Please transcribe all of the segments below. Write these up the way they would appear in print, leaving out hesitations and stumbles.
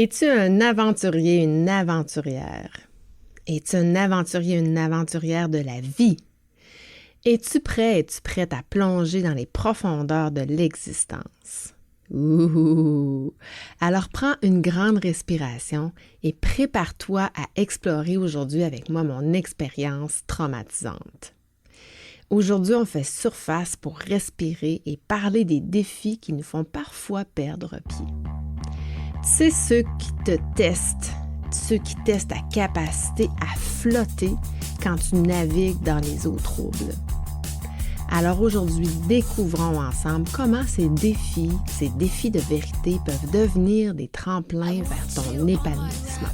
Es-tu un aventurier, une aventurière? Es-tu un aventurier, une aventurière de la vie? Es-tu prête à plonger dans les profondeurs de l'existence? Ouh! Alors prends une grande respiration et prépare-toi à explorer aujourd'hui avec moi mon expérience traumatisante. Aujourd'hui, on fait surface pour respirer et parler des défis qui nous font parfois perdre pied. Tu sais, ceux qui te testent, ceux qui testent ta capacité à flotter quand tu navigues dans les eaux troubles. Alors aujourd'hui, découvrons ensemble comment ces défis de vérité peuvent devenir des tremplins vers ton épanouissement.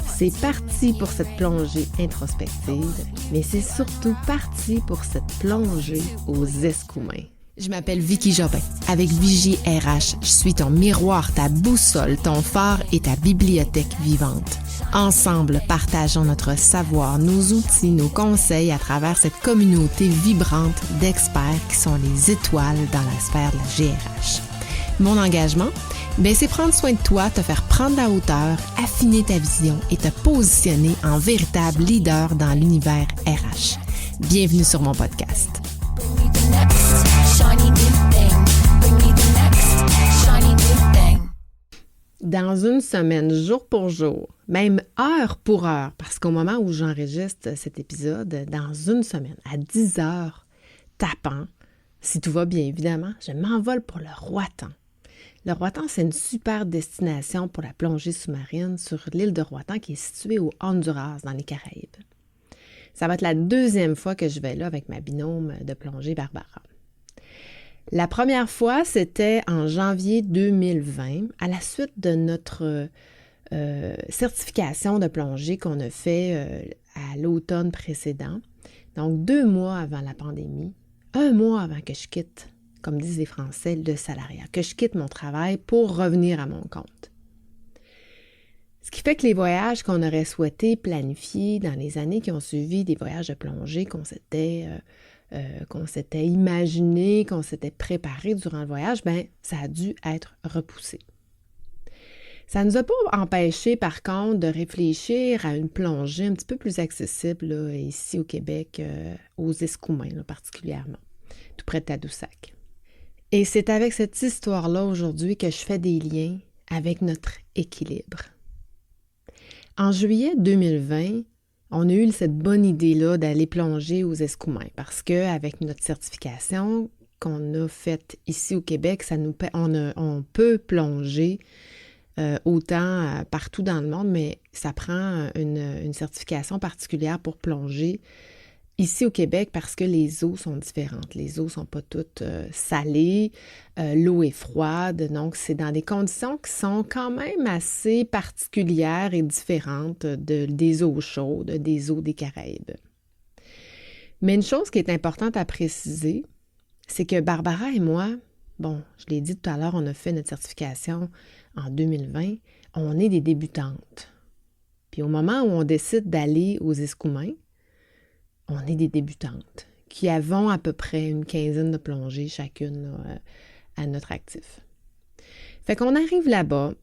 C'est parti pour cette plongée introspective, mais c'est surtout parti pour cette plongée aux escoumins. Je m'appelle Vicky Jobin. Avec Vigie RH, je suis ton miroir, ta boussole, ton phare et ta bibliothèque vivante. Ensemble, partageons notre savoir, nos outils, nos conseils à travers cette communauté vibrante d'experts qui sont les étoiles dans la sphère de la GRH. Mon engagement? C'est prendre soin de toi, te faire prendre la hauteur, affiner ta vision et te positionner en véritable leader dans l'univers RH. Bienvenue sur mon podcast. Dans une semaine, jour pour jour, même heure pour heure, parce qu'au moment où j'enregistre cet épisode, dans une semaine, à 10 heures, tapant, si tout va bien évidemment, je m'envole pour le Roatan. Le Roatan, c'est une super destination pour la plongée sous-marine sur l'île de Roatan qui est située au Honduras, dans les Caraïbes. Ça va être la deuxième fois que je vais là avec ma binôme de plongée Barbara. La première fois, c'était en janvier 2020, à la suite de notre certification de plongée qu'on a fait à l'automne précédent. Donc, 2 mois avant la pandémie, 1 mois avant que je quitte, comme disent les Français, le salariat, que je quitte mon travail pour revenir à mon compte. Ce qui fait que les voyages qu'on aurait souhaité planifier dans les années qui ont suivi, des voyages de plongée qu'on s'était imaginé, qu'on s'était préparé durant le voyage, ça a dû être repoussé. Ça ne nous a pas empêché, par contre, de réfléchir à une plongée un petit peu plus accessible là, ici au Québec, aux Escoumins là, particulièrement, tout près de Tadoussac. Et c'est avec cette histoire-là aujourd'hui que je fais des liens avec notre équilibre. En juillet 2020, on a eu cette bonne idée-là d'aller plonger aux Escoumins parce qu'avec notre certification qu'on a faite ici au Québec, on peut plonger autant partout dans le monde, mais ça prend une certification particulière pour plonger ici au Québec parce que les eaux sont différentes. Les eaux ne sont pas toutes salées, l'eau est froide, donc c'est dans des conditions qui sont quand même assez particulières et différentes des eaux chaudes, des eaux des Caraïbes. Mais une chose qui est importante à préciser, c'est que Barbara et moi, je l'ai dit tout à l'heure, on a fait notre certification en 2020, on est des débutantes. Puis au moment où on décide d'aller aux Escoumins, on est des débutantes qui avons à peu près une quinzaine de plongées chacune là, à notre actif. Fait qu'on arrive là-bas,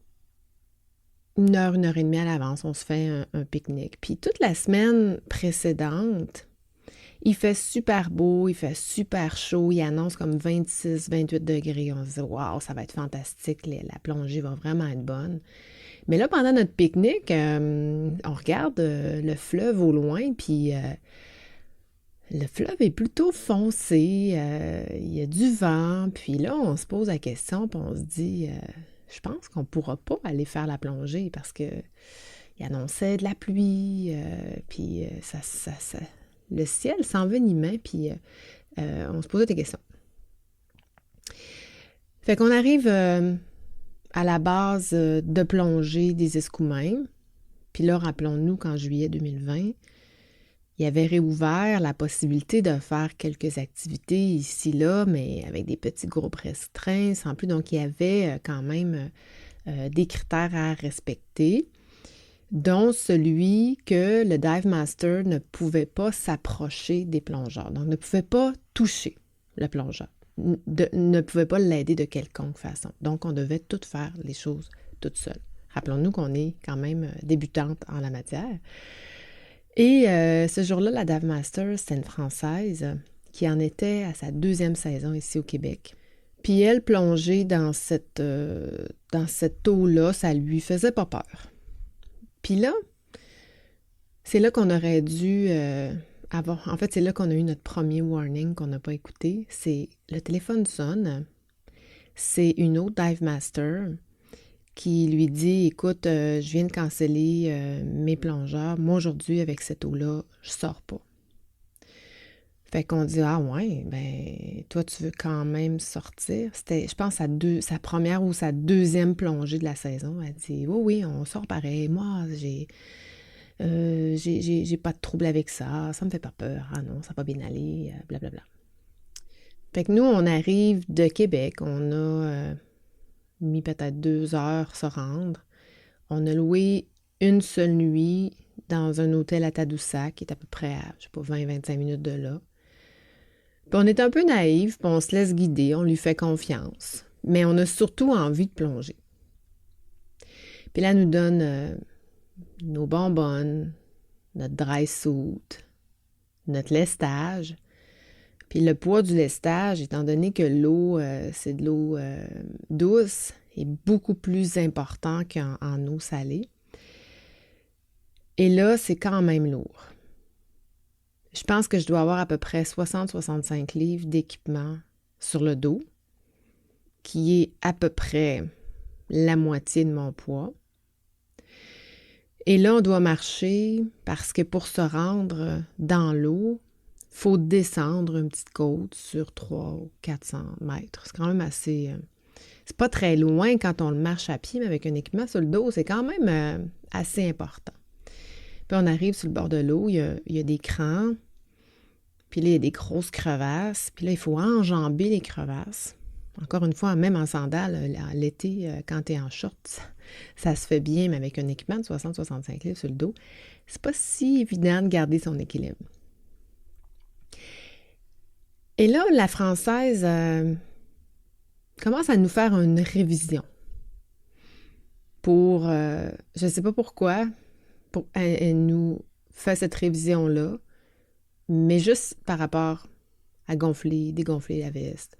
1 heure et demie à l'avance, on se fait un pique-nique. Puis toute la semaine précédente, il fait super beau, il fait super chaud, il annonce comme 26-28 degrés. On se dit « Wow, ça va être fantastique, la plongée va vraiment être bonne ». Mais là, pendant notre pique-nique, on regarde le fleuve au loin, puis le fleuve est plutôt foncé, il y a du vent, puis là, on se pose la question, puis on se dit, je pense qu'on ne pourra pas aller faire la plongée parce qu'il annonçait de la pluie, puis le ciel s'envenimait, puis on se posait des questions. Fait qu'on arrive à la base de plongée des Escoumins, puis là, rappelons-nous qu'en juillet 2020, il avait réouvert la possibilité de faire quelques activités ici, là, mais avec des petits groupes restreints, sans plus. Donc, il y avait quand même des critères à respecter, dont celui que le Dive Master ne pouvait pas s'approcher des plongeurs. Donc, ne pouvait pas toucher le plongeur, ne pouvait pas l'aider de quelconque façon. Donc, on devait tout faire les choses toute seule. Rappelons-nous qu'on est quand même débutante en la matière. Et ce jour-là, la Dive Master, c'était une Française qui en était à sa 2e saison ici au Québec. Puis elle, plonger dans cette eau-là, ça lui faisait pas peur. Puis là, c'est là qu'on aurait dû avoir... En fait, c'est là qu'on a eu notre premier warning qu'on n'a pas écouté. C'est le téléphone sonne. C'est une autre Dive Master qui lui dit « Écoute, je viens de canceller mes plongeurs. Moi, aujourd'hui, avec cette eau-là, je sors pas. » Fait qu'on dit « Ah ouais, ben toi, tu veux quand même sortir. » C'était, je pense, sa première ou sa 2e plongée de la saison. Elle dit « Oui, on sort pareil. Moi, j'ai pas de trouble avec ça. Ça me fait pas peur. Ah non, ça va bien aller. Blablabla. » Fait que nous, on arrive de Québec. On a mis peut-être 2 heures se rendre. On a loué une seule nuit dans un hôtel à Tadoussac, qui est à peu près à, 20-25 minutes de là. Puis on est un peu naïf, puis on se laisse guider, on lui fait confiance. Mais on a surtout envie de plonger. Puis là, elle nous donne nos bonbonnes, notre dry suit, notre lestage. Puis le poids du lestage, étant donné que l'eau, c'est de l'eau douce, est beaucoup plus important qu'en eau salée. Et là, c'est quand même lourd. Je pense que je dois avoir à peu près 60-65 livres d'équipement sur le dos, qui est à peu près la moitié de mon poids. Et là, on doit marcher parce que pour se rendre dans l'eau, il faut descendre une petite côte sur 300 ou 400 mètres. C'est quand même assez... c'est pas très loin quand on le marche à pied, mais avec un équipement sur le dos, c'est quand même assez important. Puis on arrive sur le bord de l'eau, il y a des crans, puis là, il y a des grosses crevasses, puis là, il faut enjamber les crevasses. Encore une fois, même en sandales, l'été, quand tu es en short, ça se fait bien, mais avec un équipement de 60-65 livres sur le dos, c'est pas si évident de garder son équilibre. Et là, la Française commence à nous faire une révision pour, je ne sais pas pourquoi, elle nous fait cette révision-là, mais juste par rapport à gonfler, dégonfler la veste.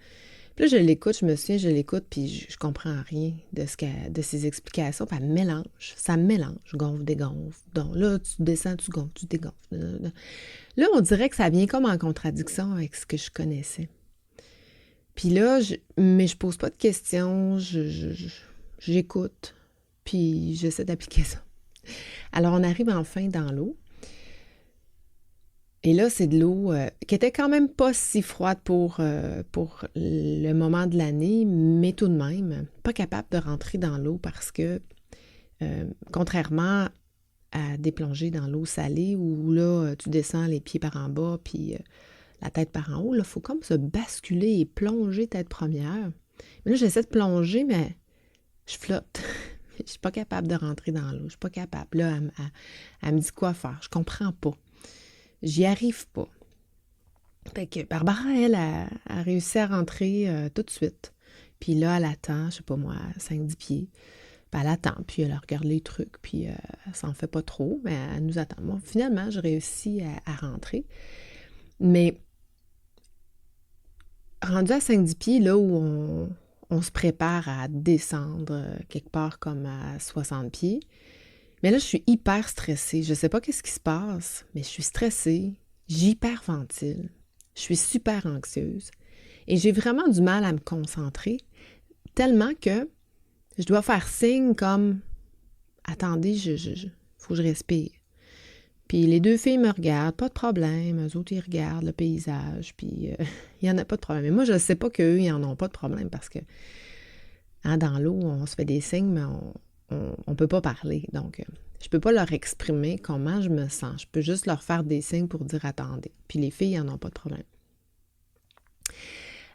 Puis là, je l'écoute, puis je comprends rien de ses explications, puis elle mélange, ça mélange, gonfle, dégonfle. Donc là, tu descends, tu gonfles, tu dégonfles. Là, on dirait que ça vient comme en contradiction avec ce que je connaissais. Puis là, mais je pose pas de questions, j'écoute, puis j'essaie d'appliquer ça. Alors, on arrive enfin dans l'eau. Et là, c'est de l'eau qui était quand même pas si froide pour le moment de l'année, mais tout de même, pas capable de rentrer dans l'eau parce que, contrairement à des plongées dans l'eau salée où là, tu descends les pieds par en bas puis la tête par en haut, là, il faut comme se basculer et plonger tête première. Mais là, j'essaie de plonger, mais je flotte. Je suis pas capable de rentrer dans l'eau. Je suis pas capable. Là, elle me dit quoi faire. Je comprends pas. J'y arrive pas. Fait que Barbara, elle, a réussi à rentrer tout de suite. Puis là, elle attend, je sais pas moi, 5-10 pieds. Puis elle attend, puis elle regarde les trucs, puis elle s'en fait pas trop, mais elle nous attend. Moi, finalement, j'ai réussi à rentrer. Mais rendu à 5-10 pieds, là où on se prépare à descendre quelque part comme à 60 pieds, mais là, je suis hyper stressée. Je ne sais pas qu'est-ce qui se passe, mais je suis stressée, j'hyperventile, je suis super anxieuse et j'ai vraiment du mal à me concentrer tellement que je dois faire signe comme « Attendez, faut que je respire ». Puis les 2 filles me regardent, pas de problème, eux autres, ils regardent le paysage, puis il n'y en a pas de problème. Mais moi, je ne sais pas qu'eux, ils n'en ont pas de problème parce que dans l'eau, on se fait des signes, mais on ne peut pas parler. Donc, je ne peux pas leur exprimer comment je me sens. Je peux juste leur faire des signes pour dire « attendez ». Puis les filles, ils n'en ont pas de problème.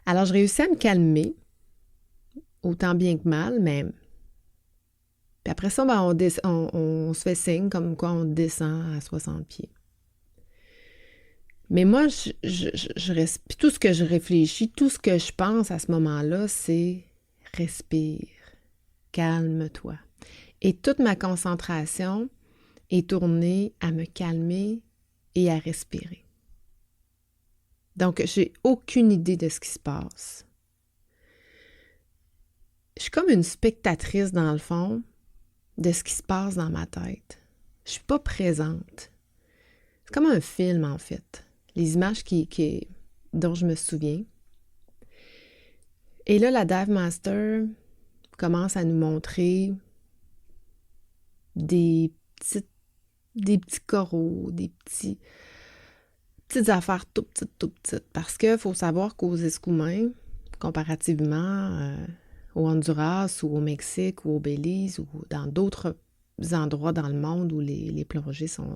Alors, je réussis à me calmer, autant bien que mal, mais... Puis après ça, ben, on se fait signe comme quoi on descend à 60 pieds. Mais moi, je reste... Puis tout ce que je réfléchis, tout ce que je pense à ce moment-là, c'est « respire, calme-toi ». Et toute ma concentration est tournée à me calmer et à respirer. Donc, j'ai aucune idée de ce qui se passe. Je suis comme une spectatrice, dans le fond, de ce qui se passe dans ma tête. Je suis pas présente. C'est comme un film, en fait. Les images dont je me souviens. Et là, la Dive Master commence à nous montrer des petits coraux, des petites affaires tout petites. Parce qu'il faut savoir qu'aux Escoumins, comparativement au Honduras ou au Mexique ou au Belize ou dans d'autres endroits dans le monde où les plongées sont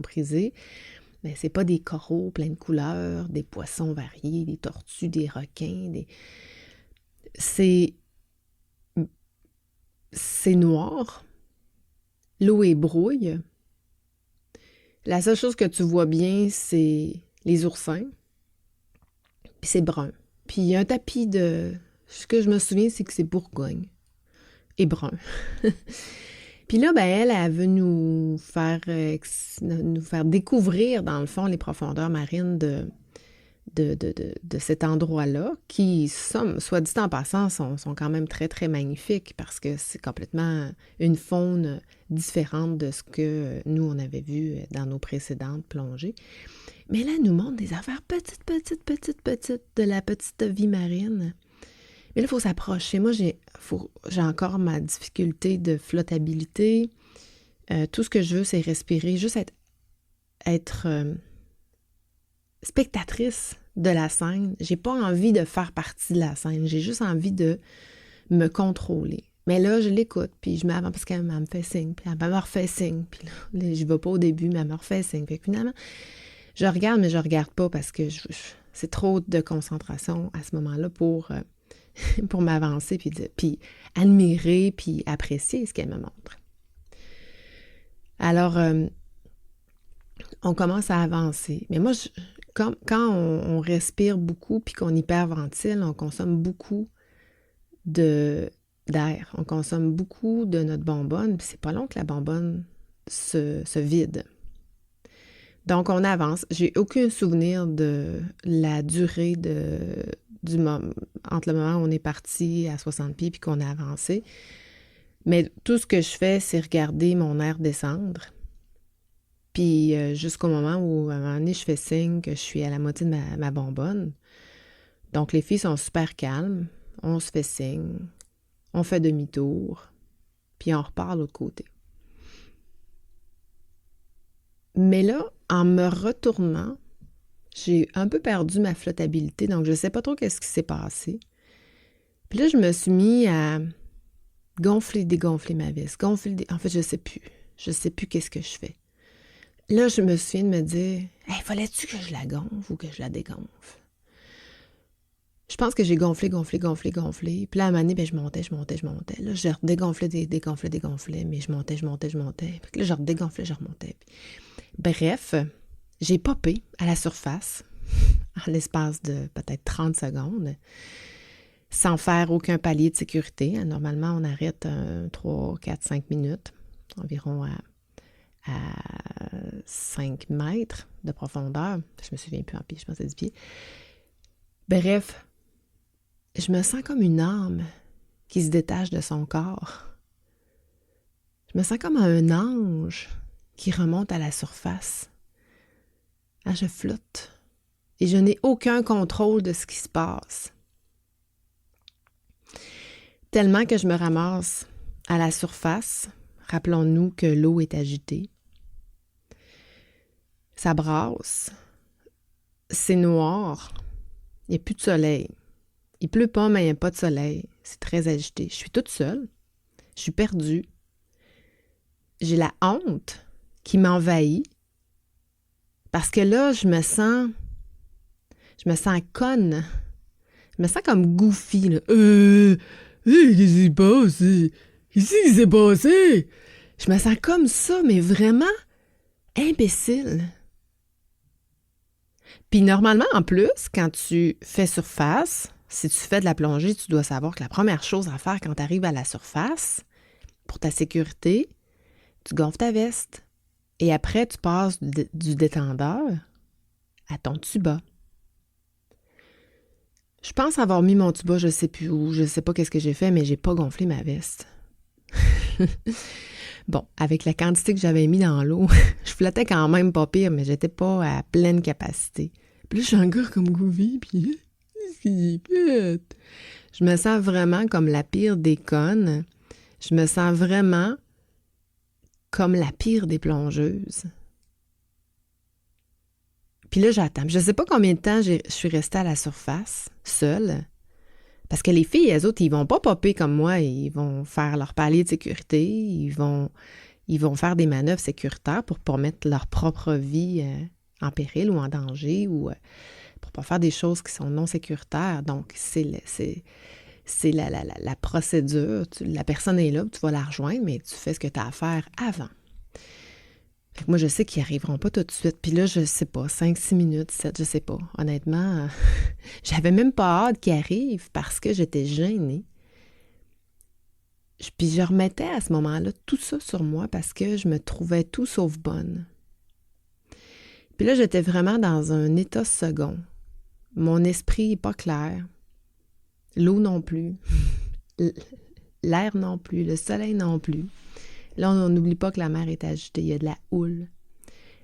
prisées, mais c'est pas des coraux pleins de couleurs, des poissons variés, des tortues, des requins, c'est noir, l'eau est brouille. La seule chose que tu vois bien, c'est les oursins, puis c'est brun. Puis il y a un tapis ce que je me souviens, c'est que c'est Bourgogne et brun. Puis là, elle veut nous faire découvrir, dans le fond, les profondeurs marines de cet endroit-là, qui, soit dit en passant, sont quand même très, très magnifiques parce que c'est complètement une faune différente de ce que nous, on avait vu dans nos précédentes plongées. Mais là, elle nous montre des affaires petites de la petite vie marine. Mais là, il faut s'approcher. Moi, j'ai encore ma difficulté de flottabilité. Tout ce que je veux, c'est respirer, juste être spectatrice de la scène. J'ai pas envie de faire partie de la scène. J'ai juste envie de me contrôler. Mais là, je l'écoute, puis je m'avance parce qu'elle me fait signe, puis elle me refait signe. Puis là, je vais pas au début, mais elle me refait signe. Fait que finalement, je regarde, mais je regarde pas parce que c'est trop de concentration à ce moment-là pour m'avancer, puis admirer, puis apprécier ce qu'elle me montre. Alors, on commence à avancer. Mais moi, quand on respire beaucoup, puis qu'on hyperventile, on consomme beaucoup d'air. On consomme beaucoup de notre bonbonne, puis c'est pas long que la bonbonne se vide. Donc, on avance. J'ai aucun souvenir de la durée entre le moment où on est parti à 60 pieds puis qu'on a avancé. Mais tout ce que je fais, c'est regarder mon air descendre. Puis jusqu'au moment où, à un moment donné, je fais signe que je suis à la moitié de ma bonbonne. Donc, les filles sont super calmes. On se fait signe. On fait demi-tour. Puis on repart de l'autre côté. Mais là, en me retournant, j'ai un peu perdu ma flottabilité, donc je ne sais pas trop qu'est-ce qui s'est passé. Puis là, je me suis mis à gonfler, dégonfler ma vis. En fait, je ne sais plus. Je ne sais plus qu'est-ce que je fais. Là, je me souviens de me dire, « Hey, fallait-tu que je la gonfle ou que je la dégonfle? » Je pense que j'ai gonflé. Puis là, à un moment donné, je montais. Là, je dégonflais, mais je montais. Puis là, je redégonflais, je remontais. Bref, j'ai popé à la surface en l'espace de peut-être 30 secondes sans faire aucun palier de sécurité. Normalement, on arrête 3, 4, 5 minutes, environ à 5 mètres de profondeur. Je me souviens plus en pied, je pense que c'est 10 pieds. Bref, je me sens comme une âme qui se détache de son corps. Je me sens comme un ange qui remonte à la surface. Ah, je flotte. Et je n'ai aucun contrôle de ce qui se passe. Tellement que je me ramasse à la surface. Rappelons-nous que l'eau est agitée. Ça brasse. C'est noir. Il n'y a plus de soleil. Il pleut pas, mais il n'y a pas de soleil. C'est très agité. Je suis toute seule. Je suis perdue. J'ai la honte qui m'envahit. Parce que là, je me sens conne. Je me sens comme goofy, là. Qu'est-ce qui s'est passé? Qu'est-ce qui s'est passé? Je me sens comme ça, mais vraiment imbécile. Puis normalement, en plus, quand tu fais surface, si tu fais de la plongée, tu dois savoir que la première chose à faire quand tu arrives à la surface, Pour ta sécurité, tu gonfles ta veste et après, tu passes du détendeur à ton tuba. Je pense avoir mis mon tuba, je sais plus où, je sais pas qu'est-ce que j'ai fait, mais j'ai pas gonflé ma veste. Bon, avec la quantité que j'avais mis dans l'eau, je flottais quand même pas pire, mais j'étais pas à pleine capacité. Puis là, je suis encore comme Goofy, puis qu'est-ce que j'ai fait? Je me sens vraiment comme la pire des connes. Je me sens vraiment comme la pire des plongeuses. Puis là, j'attends. Je sais pas combien de temps je suis restée à la surface, seule. Parce que les filles, elles autres, ils vont pas popper comme moi. Ils vont faire leur palier de sécurité. Ils vont faire des manœuvres sécuritaires pour pas mettre leur propre vie en péril ou en danger ou pour pas faire des choses qui sont non sécuritaires. Donc, c'est la procédure. La personne est là, tu vas la rejoindre, mais tu fais ce que tu as à faire avant. Fait que moi, je sais qu'ils n'arriveront pas tout de suite. Puis là, je sais pas, 5-6 minutes, 7, je sais pas. Honnêtement, j'avais même pas hâte qu'ils arrivent parce que j'étais gênée. Puis je remettais à ce moment-là tout ça sur moi parce que je me trouvais tout sauf bonne. Puis là, j'étais vraiment dans un état second. Mon esprit n'est pas clair. L'eau non plus. L'air non plus. Le soleil non plus. Là, on n'oublie pas que la mer est agitée. Il y a de la houle.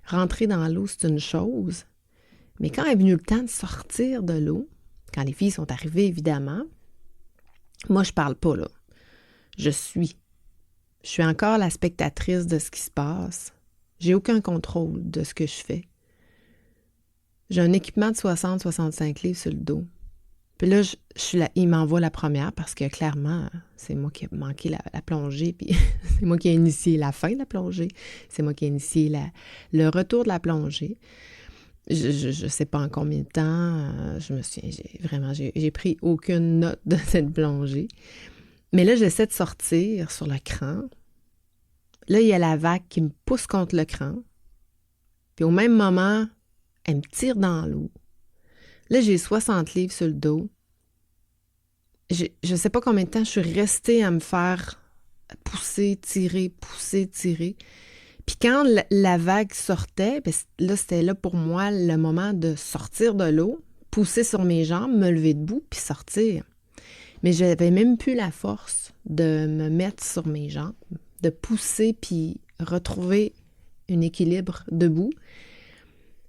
Rentrer dans l'eau, c'est une chose. Mais quand est venu le temps de sortir de l'eau, quand les filles sont arrivées, évidemment, moi, je parle pas, là. Je suis encore la spectatrice de ce qui se passe. J'ai aucun contrôle de ce que je fais. J'ai un équipement de 60-65 livres sur le dos. Puis là, il m'envoie la première parce que clairement, c'est moi qui ai manqué la plongée, puis c'est moi qui ai initié la fin de la plongée. C'est moi qui ai initié le retour de la plongée. Je sais pas en combien de temps, j'ai pris aucune note de cette plongée. Mais là, j'essaie de sortir sur le cran. Là, il y a la vague qui me pousse contre le cran. Puis au même moment, elle me tire dans l'eau. Là, j'ai 60 livres sur le dos. Je ne sais pas combien de temps je suis restée à me faire pousser, tirer. Puis quand la vague sortait, ben là, c'était là pour moi le moment de sortir de l'eau, pousser sur mes jambes, me lever debout, puis sortir. Mais je n'avais même plus la force de me mettre sur mes jambes, de pousser puis retrouver un équilibre debout.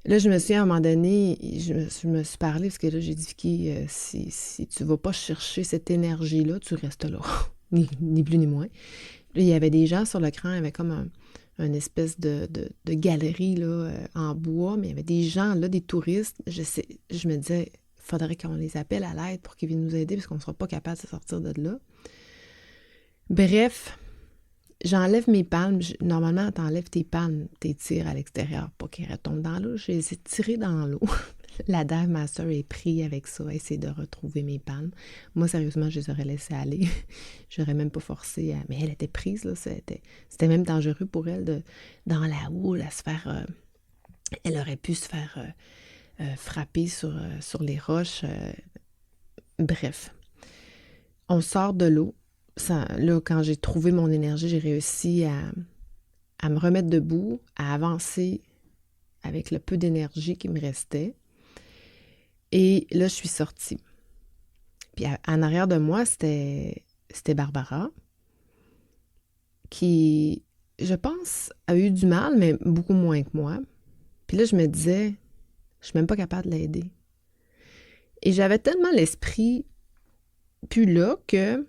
Là, je me suis, à un moment donné, je me suis parlé, parce que là, j'ai dit, Vicky, si tu ne vas pas chercher cette énergie-là, tu restes là, ni plus ni moins. Là, il y avait des gens sur le cran, il y avait comme une espèce de galerie là, en bois, mais il y avait des gens, là, des touristes. Je me disais, il faudrait qu'on les appelle à l'aide pour qu'ils viennent nous aider, parce qu'on ne sera pas capable de sortir de là. Bref, j'enlève mes palmes. Normalement, tu enlèves tes palmes, tes tires à l'extérieur, pas qu'ils retombent dans l'eau. Je les ai tirés dans l'eau. La Dive Master est prise avec ça, à essayer de retrouver mes palmes. Moi, sérieusement, je les aurais laissées aller. J'aurais même pas forcé. Mais elle était prise, là. C'était même dangereux pour elle dans la houle, à se faire... elle aurait pu se faire frapper sur les roches. Bref. On sort de l'eau. Là, quand j'ai trouvé mon énergie, j'ai réussi à me remettre debout, à avancer avec le peu d'énergie qui me restait. Et là, je suis sortie. Puis en arrière de moi, c'était Barbara, qui, je pense, a eu du mal, mais beaucoup moins que moi. Puis là, je me disais, je suis même pas capable de l'aider. Et j'avais tellement l'esprit plus là que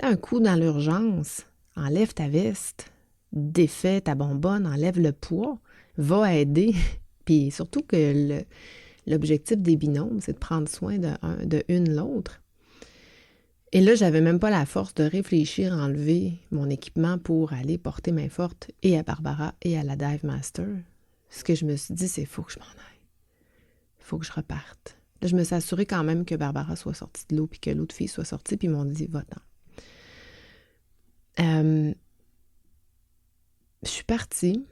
un coup dans l'urgence, enlève ta veste, défais ta bonbonne, enlève le poids, va aider. Puis surtout que l'objectif des binômes, c'est de prendre soin de une l'autre. Et là, j'avais même pas la force de réfléchir à enlever mon équipement pour aller porter main forte et à Barbara et à la Dive Master. Ce que je me suis dit, c'est il faut que je m'en aille. Il faut que je reparte. Là, je me suis assurée quand même que Barbara soit sortie de l'eau puis que l'autre fille soit sortie, puis ils m'ont dit, va-t'en. Je suis partie.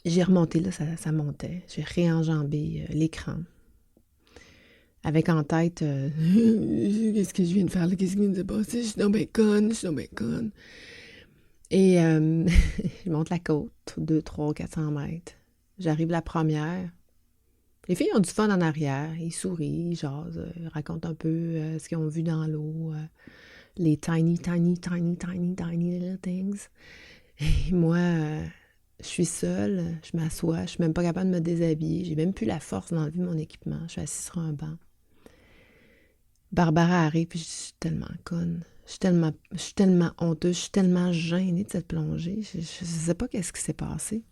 J'ai remonté, là, ça montait. J'ai réenjambé l'écran. avec en tête qu'est-ce que je viens de faire là, qu'est-ce qui vient de se passer, je suis donc bien conne. Et je monte la côte, 2, 3, 400 mètres. J'arrive la première. Les filles ont du fun en arrière. Ils sourient, ils jasent, ils racontent un peu ce qu'ils ont vu dans l'eau. Les tiny little things. Et moi, je suis seule, je m'assois, je suis même pas capable de me déshabiller. J'ai même plus la force d'enlever mon équipement. Je suis assise sur un banc. Barbara arrive, puis je suis tellement conne. Je suis tellement honteuse, je suis tellement gênée de cette plongée. Je sais pas qu'est-ce qui s'est passé.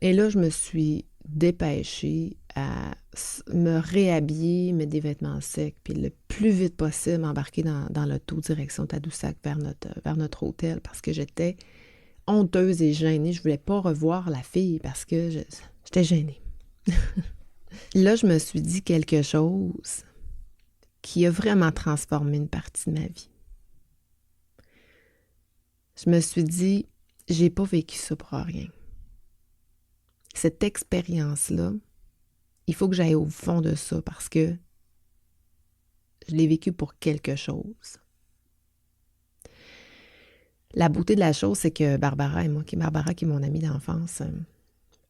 Et là, je me suis dépêchée à me réhabiller, mettre des vêtements secs, puis le plus vite possible embarquer dans l'auto direction Tadoussac vers notre hôtel parce que j'étais honteuse et gênée. Je voulais pas revoir la fille parce que j'étais gênée. Là, je me suis dit quelque chose qui a vraiment transformé une partie de ma vie. Je me suis dit, j'ai pas vécu ça pour rien. Cette expérience-là, il faut que j'aille au fond de ça parce que je l'ai vécu pour quelque chose. La beauté de la chose, c'est que Barbara qui est mon amie d'enfance,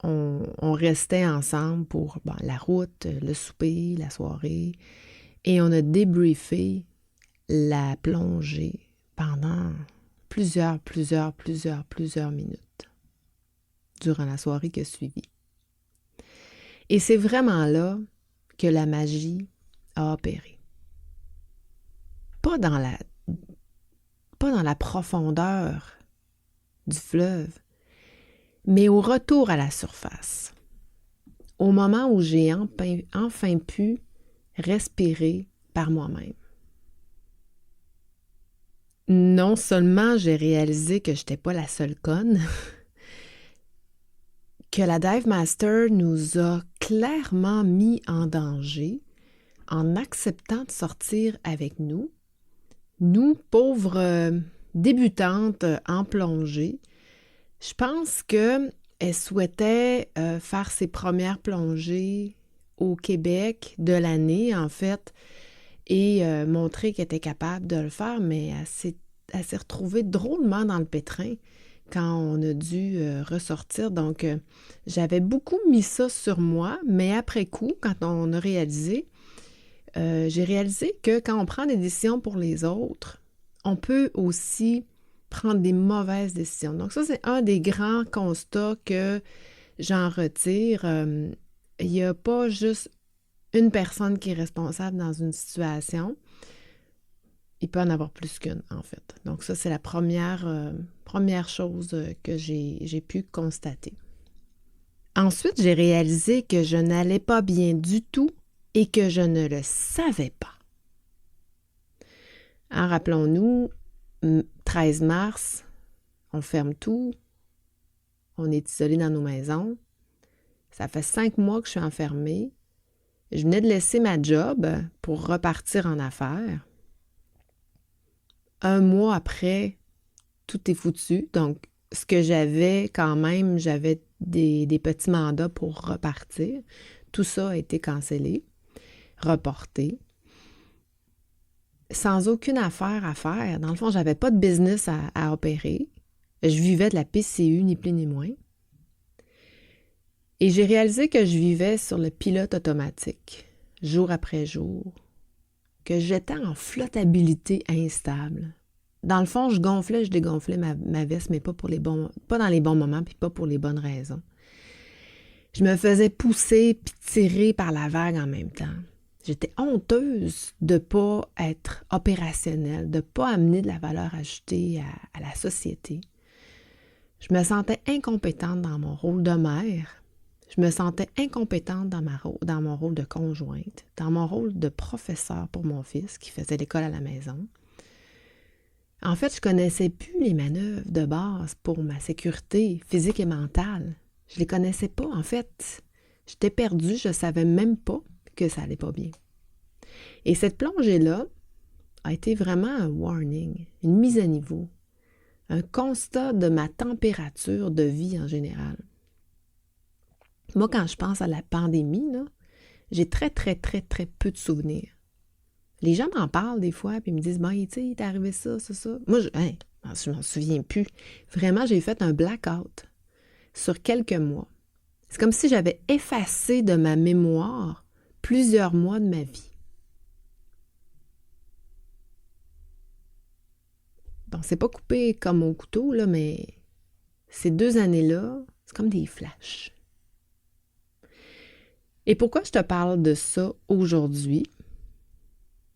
on restait ensemble pour la route, le souper, la soirée, et on a débriefé la plongée pendant plusieurs minutes durant la soirée qui a suivi. Et c'est vraiment là que la magie a opéré. Pas dans la profondeur du fleuve, mais au retour à la surface. Au moment où j'ai enfin pu respirer par moi-même. Non seulement j'ai réalisé que je n'étais pas la seule conne, que la Dive Master nous a clairement mis en danger en acceptant de sortir avec nous, pauvres débutantes en plongée. Je pense qu'elle souhaitait faire ses premières plongées au Québec de l'année, en fait, et montrer qu'elle était capable de le faire, mais elle s'est retrouvée drôlement dans le pétrin quand on a dû ressortir. Donc, j'avais beaucoup mis ça sur moi, mais après coup, quand on a réalisé, j'ai réalisé que quand on prend des décisions pour les autres, on peut aussi prendre des mauvaises décisions. Donc ça, c'est un des grands constats que j'en retire. Il n'y a pas juste une personne qui est responsable dans une situation. Il peut en avoir plus qu'une, en fait. Donc ça, c'est la première chose que j'ai pu constater. Ensuite, j'ai réalisé que je n'allais pas bien du tout et que je ne le savais pas. Rappelons-nous, 13 mars, on ferme tout, on est isolé dans nos maisons. Ça fait 5 mois que je suis enfermée. Je venais de laisser ma job pour repartir en affaires. 1 mois après, tout est foutu. Donc, ce que j'avais quand même, j'avais des petits mandats pour repartir. Tout ça a été cancellé, reporté. Sans aucune affaire à faire. Dans le fond, j'avais pas de business à opérer. Je vivais de la PCU, ni plus ni moins. Et j'ai réalisé que je vivais sur le pilote automatique, jour après jour, que j'étais en flottabilité instable. Dans le fond, je dégonflais ma veste, mais pas dans les bons moments, puis pas pour les bonnes raisons. Je me faisais pousser puis tirer par la vague en même temps. J'étais honteuse de ne pas être opérationnelle, de ne pas amener de la valeur ajoutée à la société. Je me sentais incompétente dans mon rôle de mère. Je me sentais incompétente dans mon rôle de conjointe, dans mon rôle de professeur pour mon fils qui faisait l'école à la maison. En fait, je ne connaissais plus les manœuvres de base pour ma sécurité physique et mentale. Je ne les connaissais pas, en fait. J'étais perdue, je ne savais même pas que ça allait pas bien. Et cette plongée-là a été vraiment un warning, une mise à niveau, un constat de ma température de vie en général. Moi, quand je pense à la pandémie, là, j'ai très, très, très, très peu de souvenirs. Les gens m'en parlent des fois, puis ils me disent « Bon, tu sais, il t'est arrivé ça, ça, ça. » Moi, je m'en souviens plus. Vraiment, j'ai fait un blackout sur quelques mois. C'est comme si j'avais effacé de ma mémoire plusieurs mois de ma vie. Bon, c'est pas coupé comme au couteau, là, mais ces 2 années-là, c'est comme des flashs. Et pourquoi je te parle de ça aujourd'hui?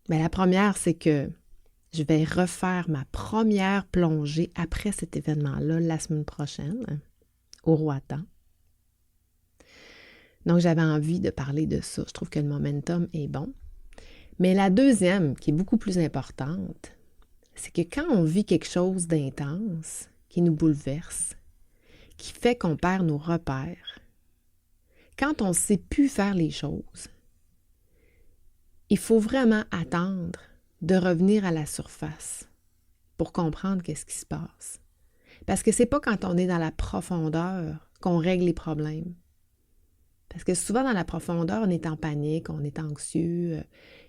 Bien, la première, c'est que je vais refaire ma première plongée après cet événement-là la semaine prochaine au Roatan. Donc, j'avais envie de parler de ça. Je trouve que le momentum est bon. Mais la deuxième, qui est beaucoup plus importante, c'est que quand on vit quelque chose d'intense, qui nous bouleverse, qui fait qu'on perd nos repères, quand on ne sait plus faire les choses, il faut vraiment attendre de revenir à la surface pour comprendre qu'est-ce qui se passe. Parce que c'est pas quand on est dans la profondeur qu'on règle les problèmes. Parce que souvent dans la profondeur, on est en panique, on est anxieux.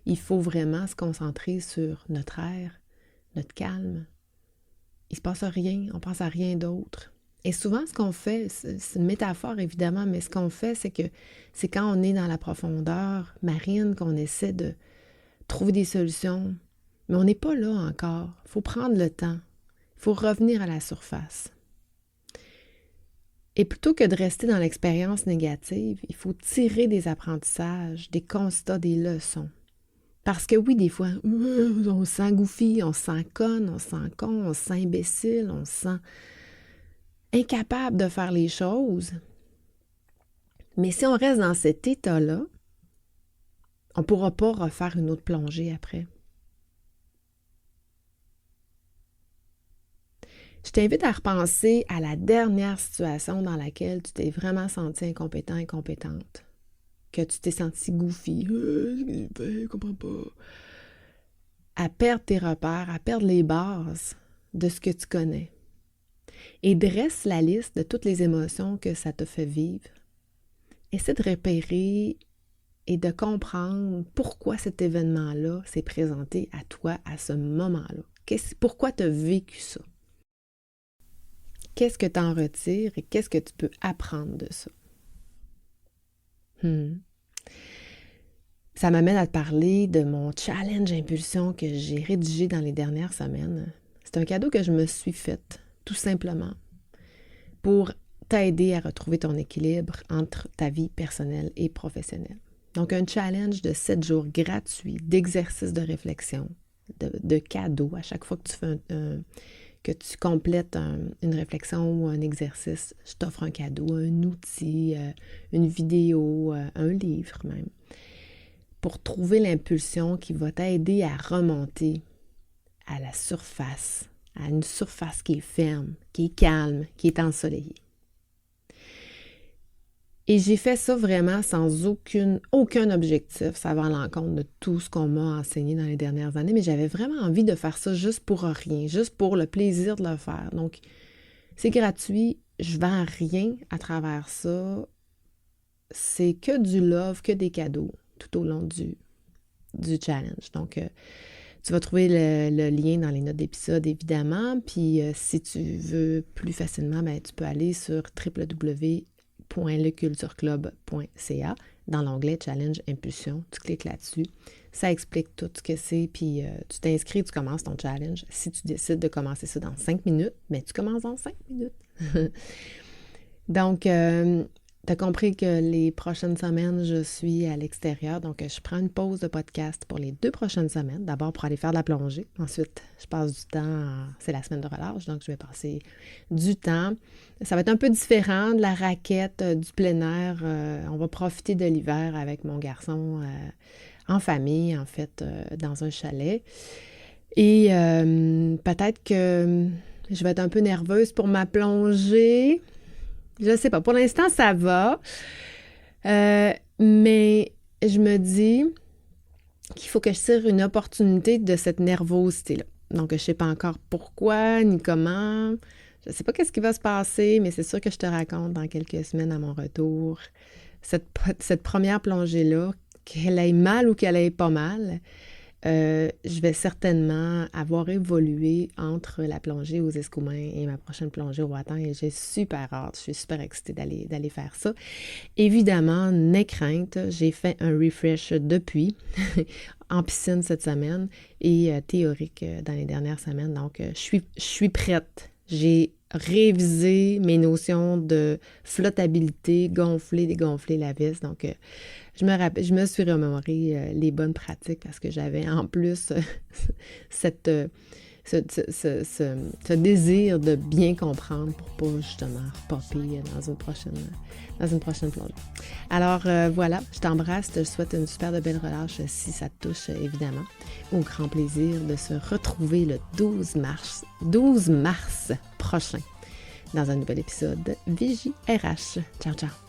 Il faut vraiment se concentrer sur notre air, notre calme. Il se passe rien, on pense à rien d'autre. Et souvent, ce qu'on fait, c'est une métaphore évidemment, mais ce qu'on fait, c'est que c'est quand on est dans la profondeur marine qu'on essaie de trouver des solutions. Mais on n'est pas là encore. Il faut prendre le temps. Il faut revenir à la surface. Et plutôt que de rester dans l'expérience négative, il faut tirer des apprentissages, des constats, des leçons. Parce que oui, des fois, on se sent goofy, on se sent conne, on se sent con, on se sent imbécile, on se sent incapable de faire les choses. Mais si on reste dans cet état-là, on ne pourra pas refaire une autre plongée après. Je t'invite à repenser à la dernière situation dans laquelle tu t'es vraiment senti incompétent, incompétente. Que tu t'es senti goofy. Je comprends pas. À perdre tes repères, à perdre les bases de ce que tu connais. Et dresse la liste de toutes les émotions que ça te fait vivre. Essaie de repérer et de comprendre pourquoi cet événement-là s'est présenté à toi à ce moment-là. Pourquoi tu as vécu ça? Qu'est-ce que tu en retires et qu'est-ce que tu peux apprendre de ça? Ça m'amène à te parler de mon challenge impulsion que j'ai rédigé dans les dernières semaines. C'est un cadeau que je me suis fait, tout simplement, pour t'aider à retrouver ton équilibre entre ta vie personnelle et professionnelle. Donc, un challenge de 7 jours gratuits d'exercices de réflexion, de cadeaux. À chaque fois que tu fais que tu complètes une réflexion ou un exercice, je t'offre un cadeau, un outil, une vidéo, un livre même, pour trouver l'impulsion qui va t'aider à remonter à la surface, à une surface qui est ferme, qui est calme, qui est ensoleillée. Et j'ai fait ça vraiment sans aucun objectif. Ça va à l'encontre de tout ce qu'on m'a enseigné dans les dernières années, mais j'avais vraiment envie de faire ça juste pour rien, juste pour le plaisir de le faire. Donc, c'est gratuit, je vends rien à travers ça. C'est que du love, que des cadeaux tout au long du challenge. Donc, tu vas trouver le lien dans les notes d'épisode, évidemment. Puis, si tu veux plus facilement, ben, tu peux aller sur www.lecultureclub.ca dans l'onglet Challenge Impulsion. Tu cliques là-dessus. Ça explique tout ce que c'est. Puis, tu t'inscris, tu commences ton challenge. Si tu décides de commencer ça dans 5 minutes, ben, tu commences dans 5 minutes. Donc, tu as compris que les prochaines semaines, je suis à l'extérieur. Donc, je prends une pause de podcast pour les 2 prochaines semaines. D'abord, pour aller faire de la plongée. Ensuite, je passe du temps, c'est la semaine de relâche, donc je vais passer du temps. Ça va être un peu différent de la raquette, du plein air. On va profiter de l'hiver avec mon garçon en famille, en fait, dans un chalet. Et peut-être que je vais être un peu nerveuse pour ma plongée. Je ne sais pas. Pour l'instant, ça va. Mais je me dis qu'il faut que je tire une opportunité de cette nervosité-là. Donc, je ne sais pas encore pourquoi ni comment. Je ne sais pas qu'est-ce qui va se passer, mais c'est sûr que je te raconte dans quelques semaines à mon retour cette première plongée-là qu'elle aille mal ou qu'elle aille pas mal, je vais certainement avoir évolué entre la plongée aux Escoumins et ma prochaine plongée au Roatan et j'ai super hâte, je suis super excitée d'aller faire ça. Évidemment, n'aie crainte, j'ai fait un refresh depuis en piscine cette semaine et théorique dans les dernières semaines, donc je suis prête. J'ai révisé mes notions de flottabilité, gonfler, dégonfler la vis. Donc, je me suis remémoré les bonnes pratiques parce que j'avais en plus ce désir de bien comprendre pour pas justement repopper dans une prochaine plongée. Alors voilà, je t'embrasse, je te souhaite une super de belle relâche si ça te touche évidemment. Au grand plaisir de se retrouver le 12 mars prochain dans un nouvel épisode de Vigie RH. Ciao, ciao!